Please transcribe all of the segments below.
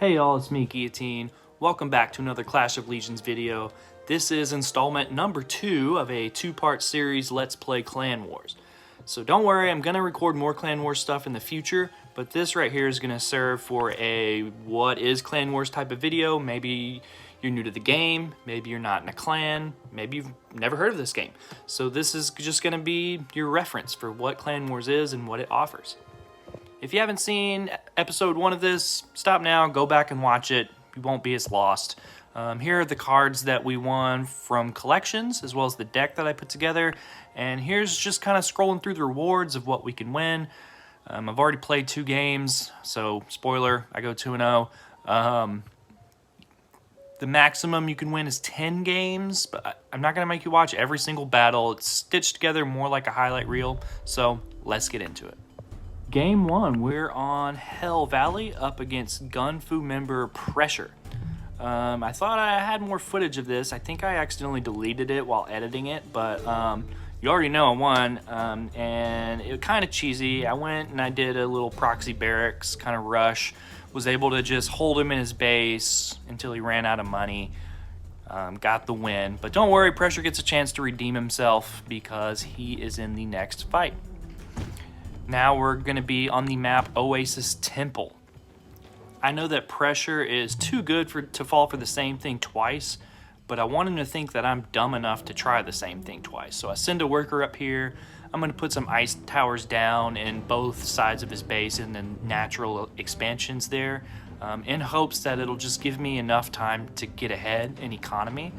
Hey y'all, it's me, Guillotine. Welcome back to another Clash of Legions video. This is installment number 2 of a 2-part series, Let's Play Clan Wars. So don't worry, I'm going to record more Clan Wars stuff in the future, but this right here is going to serve for a what is Clan Wars type of video. Maybe you're new to the game, maybe you're not in a clan, maybe you've never heard of this game. So this is just going to be your reference for what Clan Wars is and what it offers. If you haven't seen episode 1 of this, stop now, go back and watch it. You won't be as lost. Here are the cards that we won from collections, as well as the deck that I put together. And here's just kind of scrolling through the rewards of what we can win. I've already played 2 games, so spoiler, I go 2-0. The maximum you can win is 10 games, but I'm not going to make you watch every single battle. It's stitched together more like a highlight reel, so let's get into it. Game 1, we're on Hell Valley up against Gunfu member Pressure. I thought I had more footage of this. I think I accidentally deleted it while editing it, but you already know I won, and it was kind of cheesy. I went and I did a little proxy barracks kind of rush, was able to just hold him in his base until he ran out of money, got the win. But don't worry, Pressure gets a chance to redeem himself because he is in the next fight. Now we're going to be on the map Oasis Temple. I know that Pressure is too good to fall for the same thing twice, but I want him to think that I'm dumb enough to try the same thing twice. So I send a worker up here. I'm going to put some ice towers down in both sides of his base and the natural expansions there, in hopes that it'll just give me enough time to get ahead in economy.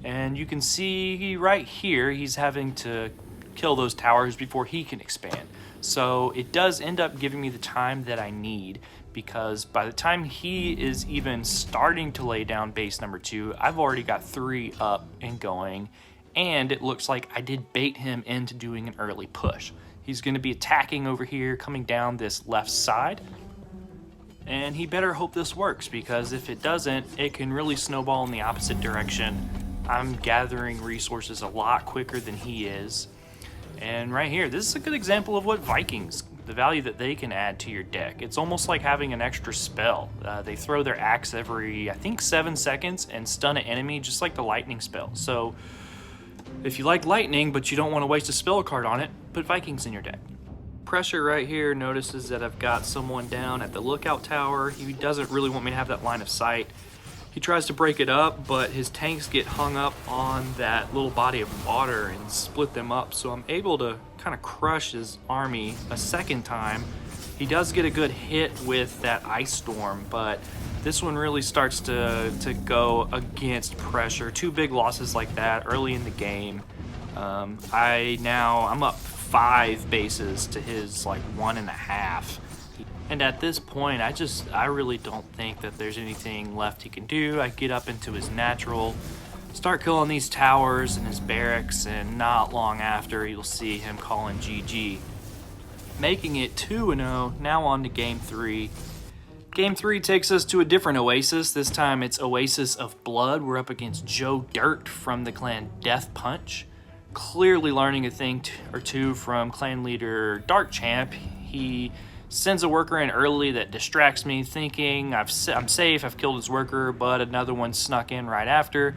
And you can see right here, he's having to kill those towers before he can expand. So it does end up giving me the time that I need, because by the time he is even starting to lay down base number 2, I've already got 3 up and going, and it looks like I did bait him into doing an early push. He's going to be attacking over here, coming down this left side, and he better hope this works, because if it doesn't, it can really snowball in the opposite direction. I'm gathering resources a lot quicker than he is. And right here, this is a good example of what Vikings, the value that they can add to your deck. It's almost like having an extra spell. They throw their axe every, I think, 7 seconds and stun an enemy just like the lightning spell. So if you like lightning but you don't want to waste a spell card on it, put Vikings in your deck. Pressure right here notices that I've got someone down at the lookout tower. He doesn't really want me to have that line of sight. He tries to break it up, but his tanks get hung up on that little body of water and split them up, so I'm able to kind of crush his army a second time. He does get a good hit with that ice storm, but this one really starts to go against Pressure. 2 big losses like that early in the game. I'm up 5 bases to his like 1.5. And at this point, I really don't think that there's anything left he can do. I get up into his natural, start killing these towers and his barracks, and not long after, you'll see him calling GG. Making it 2-0, now on to Game 3. Game 3 takes us to a different Oasis. This time it's Oasis of Blood. We're up against Joe Dirt from the clan Death Punch. Clearly learning a thing or two from clan leader Dark Champ. He sends a worker in early that distracts me, thinking I'm safe, I've killed his worker, but another one snuck in right after.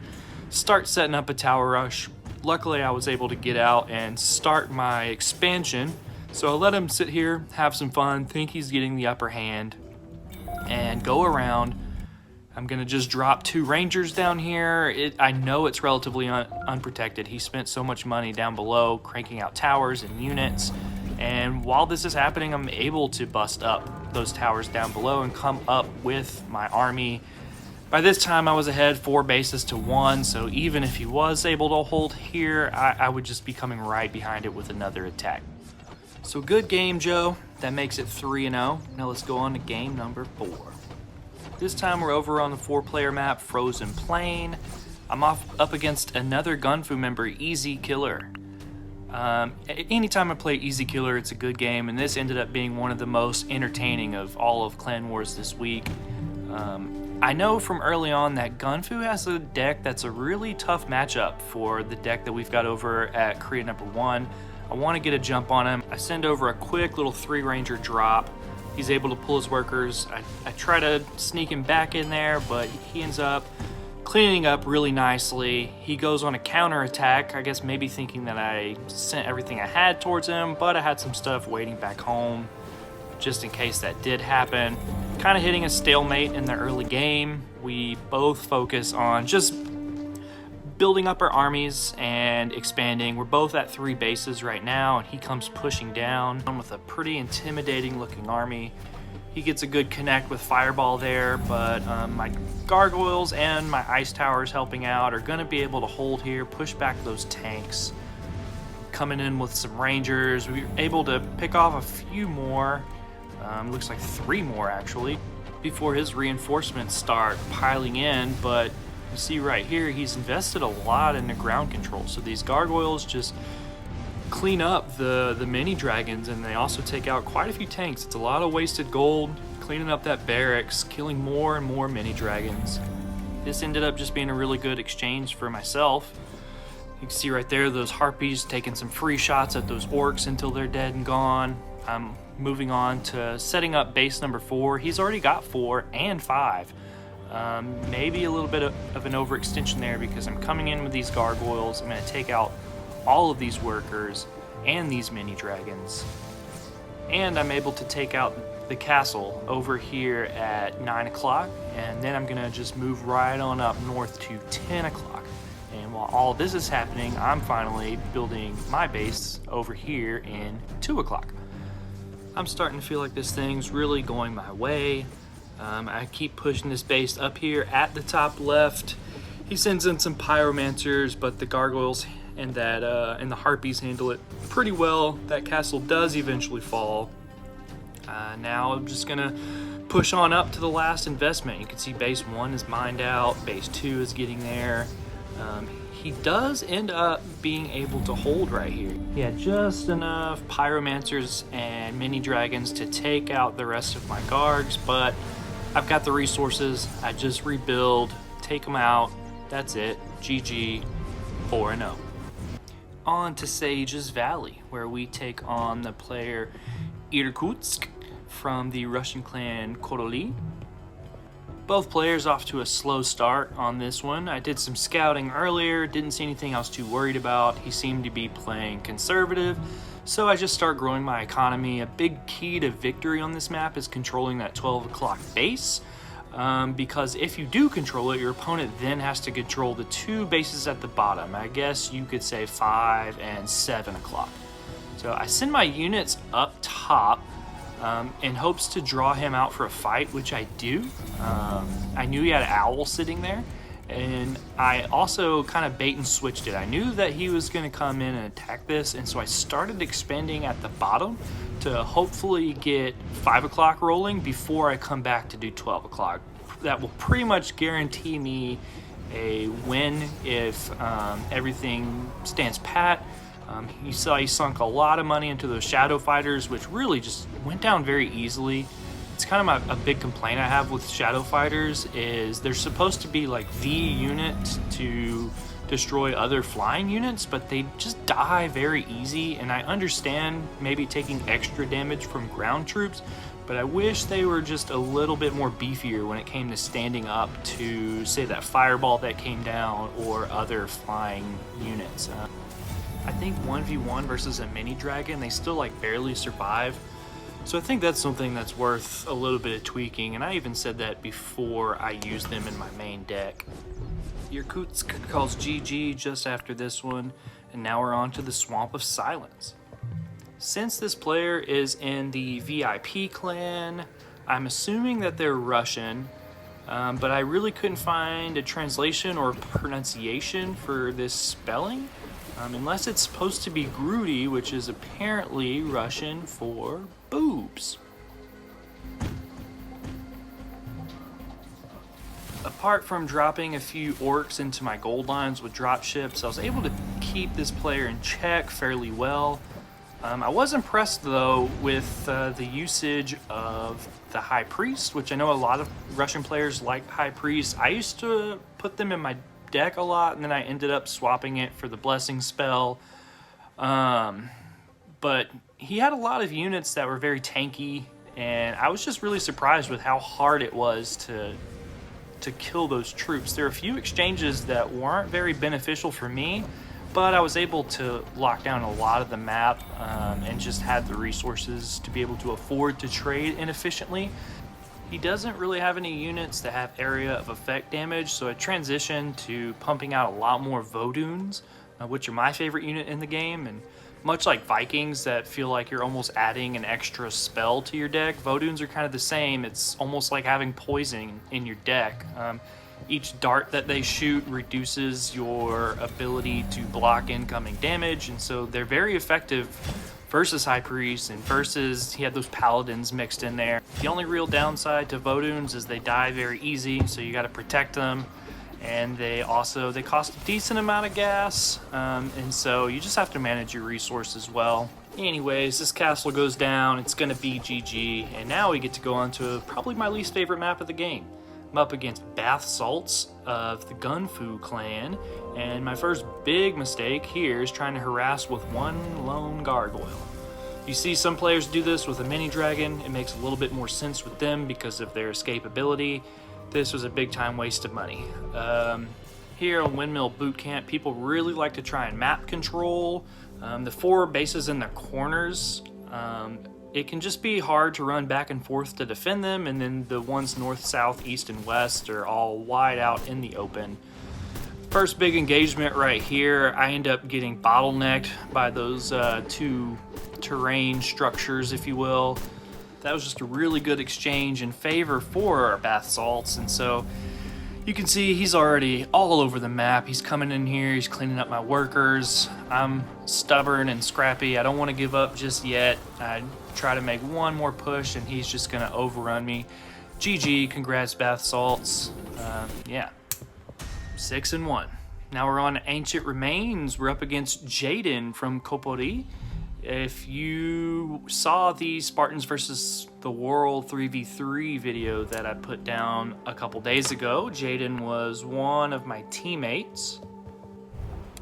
Start setting up a tower rush. Luckily, I was able to get out and start my expansion, so I let him sit here, have some fun, think he's getting the upper hand, and go around. I'm going to just drop 2 Rangers down here. I know it's relatively unprotected. He spent so much money down below cranking out towers and units. And while this is happening, I'm able to bust up those towers down below and come up with my army. By this time, I was ahead 4 bases to 1, so even if he was able to hold here, I would just be coming right behind it with another attack. So good game, Joe. That makes it 3-0. Now let's go on to game number 4. This time we're over on the 4-player map, Frozen Plain. I'm up against another Gunfu member, Easy Killer. Anytime I play Easy Killer, it's a good game, and this ended up being one of the most entertaining of all of Clan Wars this week. I know from early on that Gunfu has a deck that's a really tough matchup for the deck that we've got over at Korea number 1. I want to get a jump on him. I send over a quick little 3 Ranger drop, He's able to pull his workers. I try to sneak him back in there, but he ends up cleaning up really nicely. He goes on a counterattack, I guess maybe thinking that I sent everything I had towards him, but I had some stuff waiting back home just in case that did happen. Kind of hitting a stalemate in the early game. We both focus on just building up our armies and expanding. We're both at 3 bases right now, and he comes pushing down with a pretty intimidating looking army. He gets a good connect with Fireball there, but my gargoyles and my ice towers helping out are going to be able to hold here, push back those tanks. Coming in with some rangers, we were able to pick off a few more, looks like 3 more actually, before his reinforcements start piling in. But you see right here, he's invested a lot in the ground control, so these gargoyles just clean up the mini dragons, and they also take out quite a few tanks. It's a lot of wasted gold, cleaning up that barracks, killing more and more mini dragons. This ended up just being a really good exchange for myself. You can see right there, those harpies taking some free shots at those orcs until they're dead and gone. I'm moving on to setting up base number 4. He's already got 4 and 5. Maybe a little bit of an overextension there, because I'm coming in with these gargoyles. I'm going to take out all of these workers and these mini dragons, and I'm able to take out the castle over here at 9 o'clock, and then I'm gonna just move right on up north to 10 o'clock. And while all this is happening, I'm finally building my base over here in 2 o'clock. I'm starting to feel like this thing's really going my way. I keep pushing this base up here at the top left. He sends in some pyromancers, but the gargoyles and the harpies handle it pretty well. That castle does eventually fall. Now I'm just gonna push on up to the last investment. You can see base 1 is mined out, base 2 is getting there. He does end up being able to hold right here. He had just enough pyromancers and mini dragons to take out the rest of my guards, but I've got the resources. I just rebuild, take them out. That's it. GG, 4-0. On to Sage's Valley, where we take on the player Irkutsk from the Russian clan Koroli. Both players off to a slow start on this one. I did some scouting earlier, didn't see anything I was too worried about. He seemed to be playing conservative, so I just start growing my economy. A big key to victory on this map is controlling that 12 o'clock base. Because if you do control it, your opponent then has to control the 2 bases at the bottom. I guess you could say 5 and 7 o'clock. So I send my units up top in hopes to draw him out for a fight, which I do. I knew he had an owl sitting there, and I also kind of bait and switched it. I knew that he was going to come in and attack this, and so I started expanding at the bottom to hopefully get 5 o'clock rolling before I come back to do 12 o'clock. That will pretty much guarantee me a win if everything stands pat. You saw he sunk a lot of money into those shadow fighters, which really just went down very easily. It's kind of a big complaint I have with shadow fighters is they're supposed to be like the unit to destroy other flying units, but they just die very easy. And I understand maybe taking extra damage from ground troops, but I wish they were just a little bit more beefier when it came to standing up to, say, that fireball that came down or other flying units. I think 1v1 versus a mini dragon, they still like barely survive. So I think that's something that's worth a little bit of tweaking, and I even said that before I used them in my main deck. Irkutsk calls GG just after this one, and now we're on to the Swamp of Silence. Since this player is in the VIP clan, I'm assuming that they're Russian, but I really couldn't find a translation or pronunciation for this spelling, unless it's supposed to be Grudy, which is apparently Russian for boobs. Apart from dropping a few orcs into my gold lines with drop ships, I was able to keep this player in check fairly well. I was impressed though with the usage of the High Priest, which I know a lot of Russian players like High Priest. I used to put them in my deck a lot, and then I ended up swapping it for the Blessing spell. But he had a lot of units that were very tanky and I was just really surprised with how hard it was to kill those troops. There are a few exchanges that weren't very beneficial for me, but I was able to lock down a lot of the map and just had the resources to be able to afford to trade inefficiently. He doesn't really have any units that have area of effect damage, so I transitioned to pumping out a lot more Voduns, which are my favorite unit in the game. And much like Vikings that feel like you're almost adding an extra spell to your deck, Voduns are kind of the same. It's almost like having poison in your deck. Each dart that they shoot reduces your ability to block incoming damage, and so they're very effective versus High Priest and versus, he had those Paladins mixed in there. The only real downside to Voduns is they die very easy, so you got to protect them. And they cost a decent amount of gas, and so you just have to manage your resources well. Anyways, this castle goes down, it's gonna be GG, and now we get to go on to probably my least favorite map of the game. I'm up against Bath Salts of the Gunfu clan, and my first big mistake here is trying to harass with one lone gargoyle. You see some players do this with a mini dragon. It makes a little bit more sense with them because of their escapability. This was a big time waste of money. Here on Windmill Boot Camp, people really like to try and map control. The 4 bases in the corners, it can just be hard to run back and forth to defend them, and then the ones north, south, east, and west are all wide out in the open. First big engagement right here, I end up getting bottlenecked by those 2 terrain structures, if you will. That was just a really good exchange in favor for our Bath Salts, and so you can see he's already all over the map. He's coming in here, he's cleaning up my workers. I'm stubborn and scrappy. I don't want to give up just yet. I try to make one more push and he's just gonna overrun me. GG, congrats Bath Salts. Yeah, 6-1. Now we're on Ancient Remains. We're up against Jaden from Kopori. If you saw the Spartans versus the World 3v3 video that I put down a couple days ago, Jaden was one of my teammates.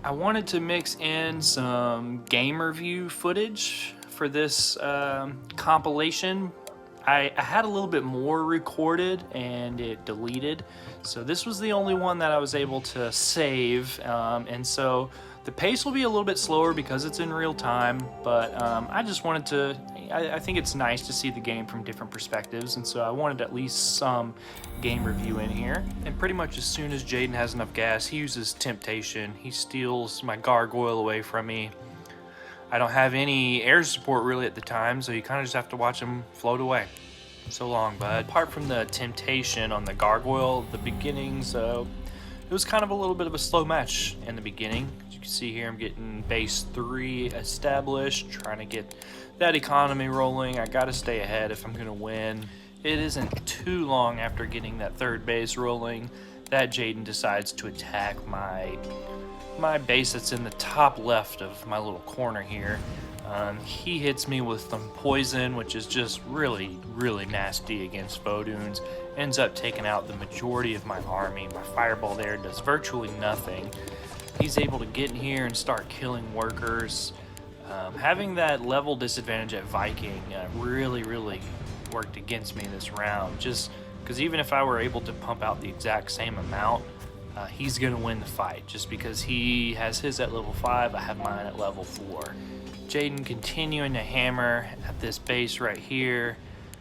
I wanted to mix in some game review footage for this compilation. I had a little bit more recorded and it deleted, so this was the only one that I was able to save, and so the pace will be a little bit slower because it's in real time, but I just wanted to, I think it's nice to see the game from different perspectives, and so I wanted at least some game review in here. And pretty much as soon as Jaden has enough gas, he uses Temptation. He steals my gargoyle away from me. I don't have any air support really at the time, so you kind of just have to watch him float away. So long, bud. Apart from the Temptation on the gargoyle, the beginnings, it was kind of a little bit of a slow match in the beginning. As you can see here, I'm getting base 3 established, trying to get that economy rolling. I gotta stay ahead if I'm gonna win. It isn't too long after getting that 3rd base rolling that Jaden decides to attack my base that's in the top left of my little corner here. He hits me with some poison, which is just really, really nasty against Voduns. Ends up taking out the majority of my army. My fireball there does virtually nothing. He's able to get in here and start killing workers. Having that level disadvantage at Viking really, really worked against me this round. Just because even if I were able to pump out the exact same amount, he's going to win the fight. Just because he has his at level 5, I have mine at level 4. Jaden continuing to hammer at this base right here.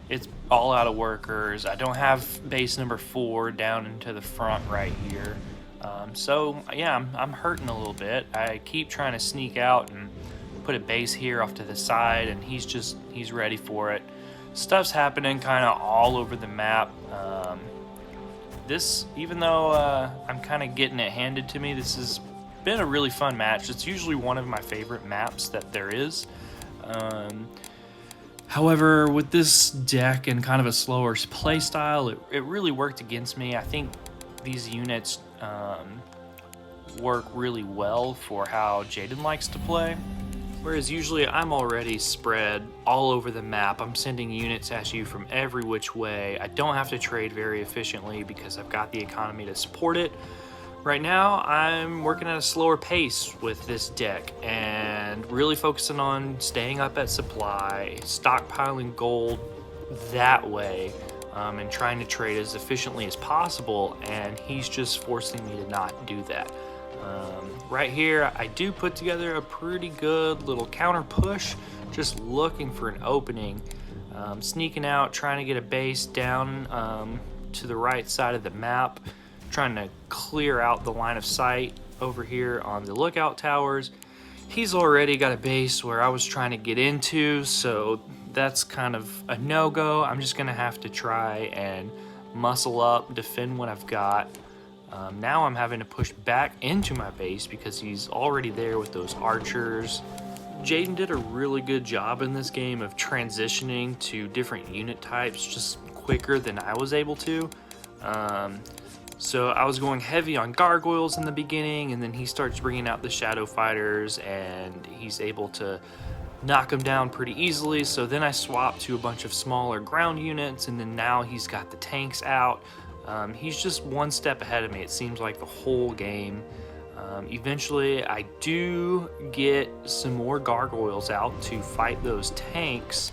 It's all out of workers. I don't have base number 4 down into the front right here. So yeah, I'm hurting a little bit. I keep trying to sneak out and put a base here off to the side, and he's ready for it. Stuff's happening kind of all over the map. Even though I'm kind of getting it handed to me, this has been a really fun match. It's usually one of my favorite maps that there is. However, with this deck and kind of a slower play style, it really worked against me. I think these units work really well for how Jaden likes to play. Whereas usually I'm already spread all over the map. I'm sending units at you from every which way. I don't have to trade very efficiently because I've got the economy to support it. Right now, I'm working at a slower pace with this deck and really focusing on staying up at supply, stockpiling gold that way and trying to trade as efficiently as possible, and he's just forcing me to not do that. Right here, I do put together a pretty good little counter push, just looking for an opening, sneaking out, trying to get a base down to the right side of the map, trying to clear out the line of sight over here on the lookout towers. He's already got a base where I was trying to get into, so that's kind of a no-go. I'm just gonna have to try and muscle up, defend what I've got. Now I'm having to push back into my base because he's already there with those archers. Jaden did a really good job in this game of transitioning to different unit types just quicker than I was able to. So I was going heavy on gargoyles in the beginning, and then he starts bringing out the shadow fighters, and he's able to knock them down pretty easily. So then I swapped to a bunch of smaller ground units, and then now he's got the tanks out. He's just one step ahead of me, it seems like the whole game. Eventually I do get some more gargoyles out to fight those tanks,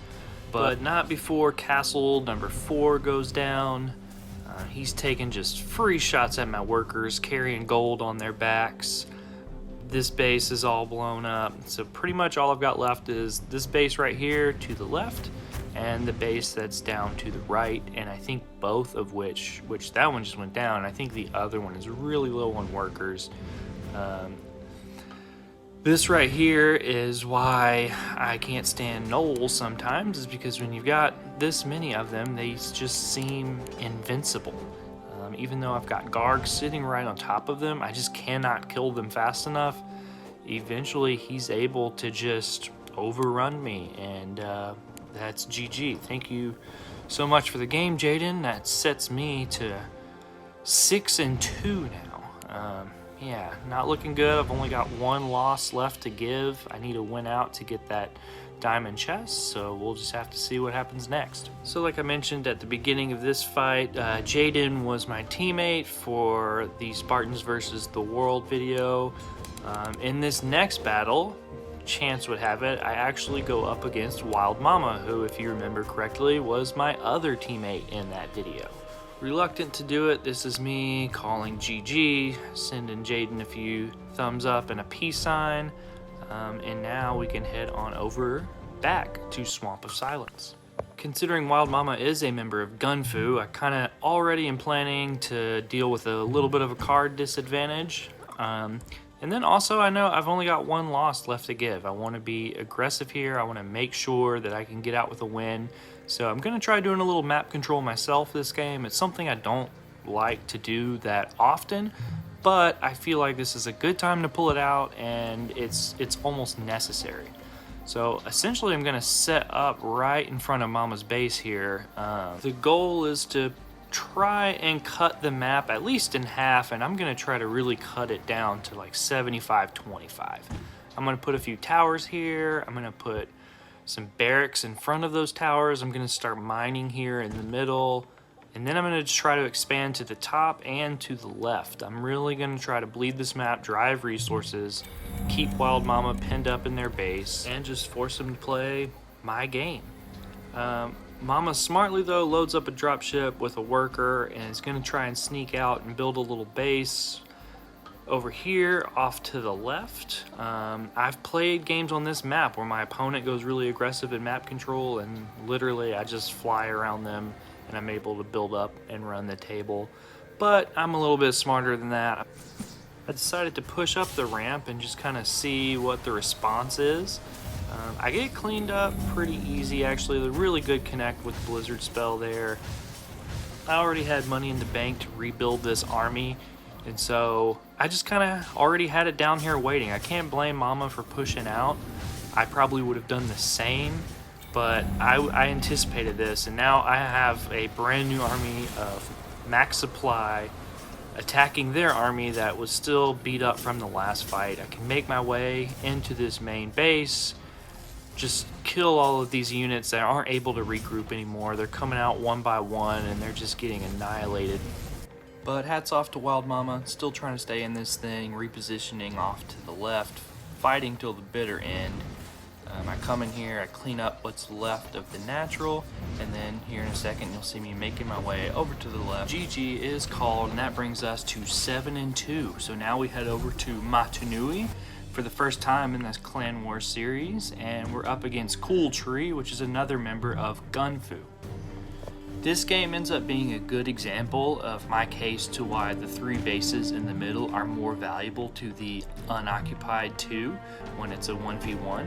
but not before castle number 4 goes down. He's taking just free shots at my workers, carrying gold on their backs. This base is all blown up, so pretty much all I've got left is this base right here to the left and the base that's down to the right, and I think both of which that one just went down. I think the other one is really low on workers. This right here is why I can't stand gnolls sometimes, is because when you've got this many of them, they just seem invincible. Even though I've got Garg sitting right on top of them, I just cannot kill them fast enough. Eventually he's able to just overrun me, and that's GG. Thank you so much for the game, Jaden. That sets me to 6-2 now. Yeah, not looking good. I've only got one loss left to give. I need to win out to get that diamond chest, so we'll just have to see what happens next. So like I mentioned at the beginning of this fight, Jaden was my teammate for the Spartans versus the World video. In this next battle, chance would have it, I actually go up against Wild Mama, who, if you remember correctly, was my other teammate in that video. Reluctant to do it, this is me calling GG, sending Jaden a few thumbs up and a peace sign, and now we can head on over back to Swamp of Silence. Considering Wild Mama is a member of Gunfu, I kind of already am planning to deal with a little bit of a card disadvantage. And then also I know I've only got one loss left to give. I want to be aggressive here. I want to make sure that I can get out with a win. So I'm going to try doing a little map control myself this game. It's something I don't like to do that often, but I feel like this is a good time to pull it out, and it's almost necessary. So essentially I'm going to set up right in front of Mama's base here. The goal is to try and cut the map at least in half, and I'm going to try to really cut it down to like 75-25. I'm going to put a few towers here. I'm going to put some barracks in front of those towers. I'm going to start mining here in the middle, and then I'm going to try to expand to the top and to the left. I'm really going to try to bleed this map, drive resources, keep Wild Mama pinned up in their base, and just force them to play my game. Mama smartly though loads up a dropship with a worker and is going to try and sneak out and build a little base over here off to the left. I've played games on this map where my opponent goes really aggressive in map control, and literally I just fly around them and I'm able to build up and run the table. But I'm a little bit smarter than that. I decided to push up the ramp and just kind of see what the response is. I get cleaned up pretty easy actually. The really good connect with Blizzard spell there. I already had money in the bank to rebuild this army, and so I just kind of already had it down here waiting. I can't blame Mama for pushing out. I probably would have done the same, but I anticipated this, and now I have a brand new army of max supply attacking their army that was still beat up from the last fight. I can make my way into this main base, just kill all of these units that aren't able to regroup anymore. They're coming out one by one and they're just getting annihilated. But hats off to Wild Mama, still trying to stay in this thing, repositioning off to the left, fighting till the bitter end. I come in here, I clean up what's left of the natural, and then here in a second you'll see me making my way over to the left. GG is called, and that brings us to 7-2. So now we head over to Matunui for the first time in this Clan Wars series, and we're up against Cool Tree, which is another member of Gunfu. This game ends up being a good example of my case to why the 3 bases in the middle are more valuable to the unoccupied 2 when it's a 1v1.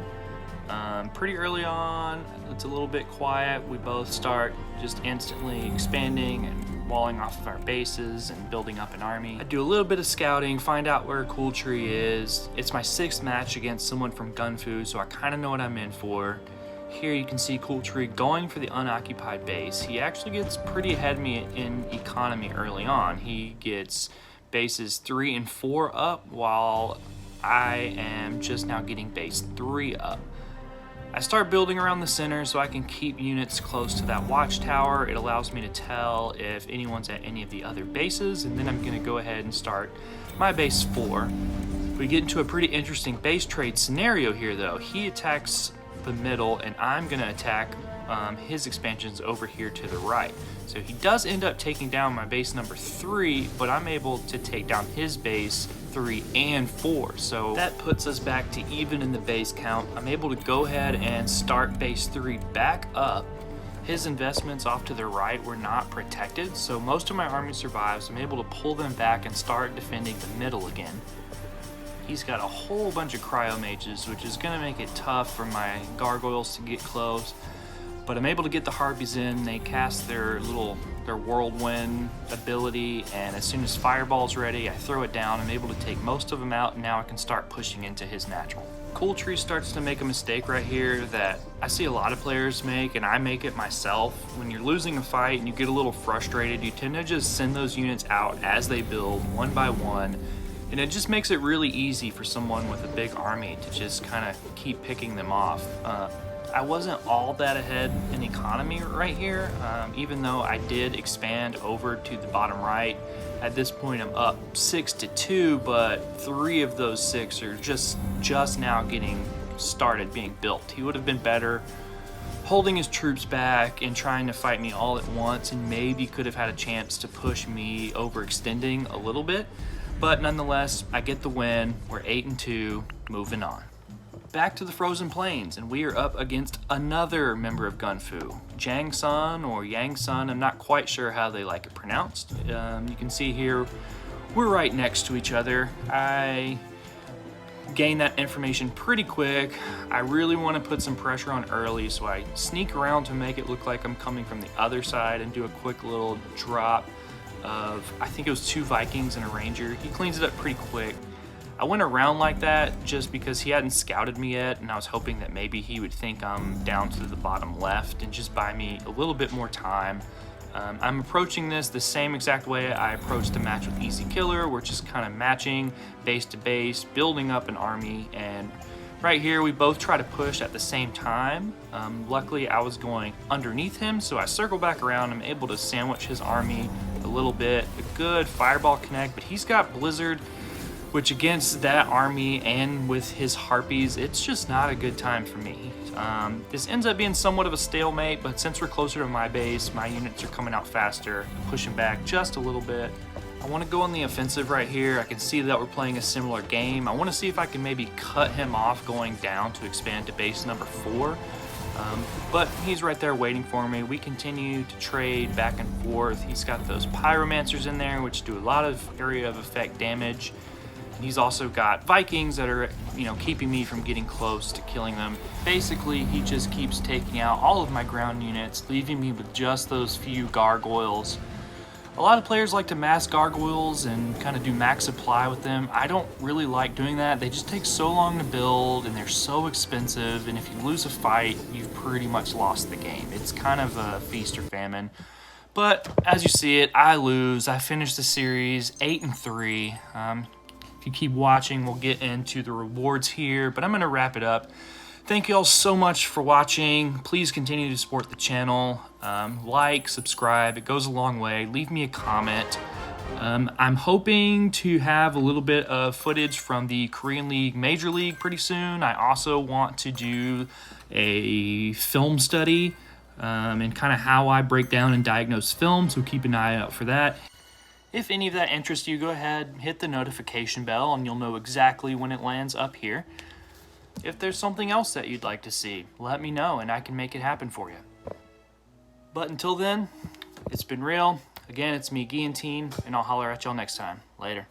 Pretty early on, it's a little bit quiet. We both start just instantly expanding and walling off of our bases and building up an army. I do a little bit of scouting, find out where Cool Tree is. It's my 6th match against someone from Gunfu, so I kind of know what I'm in for. Here you can see Cool Tree going for the unoccupied base. He actually gets pretty ahead of me in economy early on. He gets bases 3 and 4 up, while I am just now getting base 3 up. I start building around the center so I can keep units close to that watchtower. It allows me to tell if anyone's at any of the other bases, and then I'm going to go ahead and start my base 4. We get into a pretty interesting base trade scenario here though. He attacks the middle and I'm going to attack his expansions over here to the right. So he does end up taking down my base number 3, but I'm able to take down his base 3 and 4. So that puts us back to even in the base count. I'm able to go ahead and start base 3 back up. His investments off to the right were not protected, so most of my army survives. I'm able to pull them back and start defending the middle again. He's got a whole bunch of cryo mages, which is going to make it tough for my gargoyles to get close. But I'm able to get the harpies in. They cast their whirlwind ability, and as soon as fireball's ready, I throw it down. I'm able to take most of them out, and now I can start pushing into his natural. Cool Tree starts to make a mistake right here that I see a lot of players make, and I make it myself. When you're losing a fight and you get a little frustrated, you tend to just send those units out as they build one by one, and it just makes it really easy for someone with a big army to just kind of keep picking them off. I wasn't all that ahead in economy right here, even though I did expand over to the bottom right. At this point I'm up 6-2, but 3 of those 6 are just now getting started being built. He would have been better holding his troops back and trying to fight me all at once, and maybe could have had a chance to push me overextending a little bit. But nonetheless, I get the win. We're 8-2, moving on. Back to the frozen plains, and we are up against another member of Gunfu, Jang Sun or Yang Sun. I'm not quite sure how they like it pronounced. You can see here we're right next to each other. I gain that information pretty quick. I really want to put some pressure on early, so I sneak around to make it look like I'm coming from the other side and do a quick little drop of, I think it was 2 Vikings and a Ranger. He cleans it up pretty quick. I went around like that just because he hadn't scouted me yet, and I was hoping that maybe he would think I'm down to the bottom left and just buy me a little bit more time. I'm approaching this the same exact way I approached the match with Easy Killer. We're just kind of matching base to base, building up an army, and right here we both try to push at the same time. Luckily I was going underneath him, so I circle back around. I'm able to sandwich his army a little bit. A good fireball connect, but he's got Blizzard, which against that army and with his harpies, it's just not a good time for me. This ends up being somewhat of a stalemate, but since we're closer to my base, my units are coming out faster, pushing back just a little bit. I want to go on the offensive right here. I can see that we're playing a similar game. I want to see if I can maybe cut him off going down to expand to base number 4. But he's right there waiting for me. We continue to trade back and forth. He's got those pyromancers in there, which do a lot of area of effect damage. He's also got Vikings that are, keeping me from getting close to killing them. Basically, he just keeps taking out all of my ground units, leaving me with just those few gargoyles. A lot of players like to mass gargoyles and kind of do max supply with them. I don't really like doing that. They just take so long to build and they're so expensive, and if you lose a fight, you've pretty much lost the game. It's kind of a feast or famine. But as you see it, I lose. I finish the series 8-3. If you keep watching, we'll get into the rewards here, but I'm going to wrap it up. Thank you all so much for watching. Please continue to support the channel. Like, subscribe, it goes a long way. Leave me a comment. I'm hoping to have a little bit of footage from the Korean League Major League pretty soon. I also want to do a film study and kind of how I break down and diagnose film, so keep an eye out for that. If any of that interests you, go ahead, hit the notification bell, and you'll know exactly when it lands up here. If there's something else that you'd like to see, let me know and I can make it happen for you. But until then, it's been real. Again, it's me, Guillotine, and I'll holler at y'all next time. Later.